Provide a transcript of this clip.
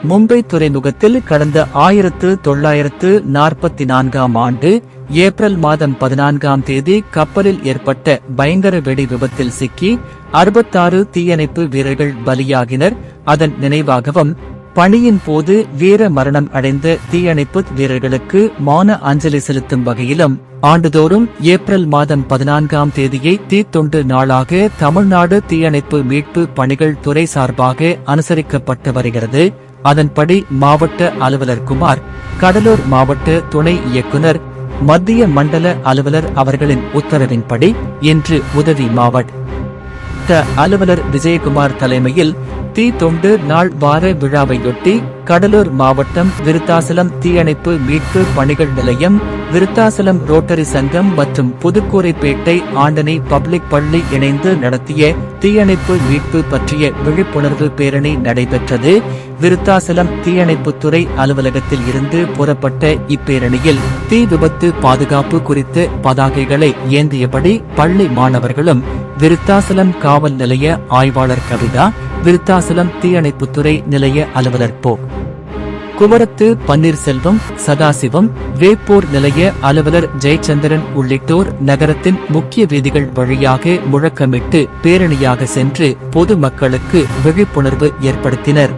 மும்பை துறைமுகத்தில் கடந்த 1944ஆம் ஆண்டு ஏப்ரல் மாதம் 14ஆம் தேதி கப்பலில் ஏற்பட்ட பயங்கர வெடி விபத்தில் சிக்கி 66 தீயணைப்பு வீரர்கள் பலியாகினர். அதன் நினைவாகவும் பணியின் போது வீர மரணம் அடைந்த தீயணைப்பு வீரர்களுக்கு மௌன அஞ்சலி செலுத்தும் வகையிலும் ஆண்டுதோறும் ஏப்ரல் மாதம் 14ஆம் தேதியை தீத்தொண்டு நாளாக தமிழ்நாடு தீயணைப்பு மீட்பு பணிகள் துறை சார்பாக அனுசரிக்கப்பட்டு வருகிறது. அதன்படி மாவட்ட அலுவலர் குமார், கடலூர் மாவட்ட துணை இயக்குனர், மத்திய மண்டல அலுவலர் அவர்களின் உத்தரவின்படி இன்று உதவி மாவட்ட அலுவலர் விஜயகுமார் தலைமையில் தீத்தொண்டு நாள் வார விழாவையொட்டி கடலூர் மாவட்டம் விருத்தாசலம் தீயணைப்பு மீட்பு பணிகள் நிலையம், விருத்தாசலம் ரோட்டரி சங்கம் மற்றும் புதுக்கோரைப்பேட்டை ஆண்டனி பப்ளிக் பள்ளி இணைந்து நடத்திய தீயணைப்பு மீட்பு பற்றிய விழிப்புணர்வு பேரணி நடைபெற்றது. விருத்தாசலம் தீயணைப்புத்துறை அலுவலகத்தில் இருந்து புறப்பட்ட இப்பேரணியில் தீ விபத்து பாதுகாப்பு குறித்த பதாகைகளை ஏந்தியபடி பள்ளி மாணவர்களும், விருத்தாசலம் காவல் நிலைய ஆய்வாளர் கவிதா, விருத்தாசலம் தீயணைப்புத்துறை நிலைய அலுவலர் போ. குமரத்து பன்னீர்செல்வம், சதாசிவம், வேப்பூர் நிலைய அலுவலர் ஜெயச்சந்திரன் உள்ளிட்டோர் நகரத்தின் முக்கிய வீதிகள் வழியாக முழக்கமிட்டு பேரணியாக சென்று பொது மக்களுக்கு விழிப்புணர்வு ஏற்படுத்தினர்.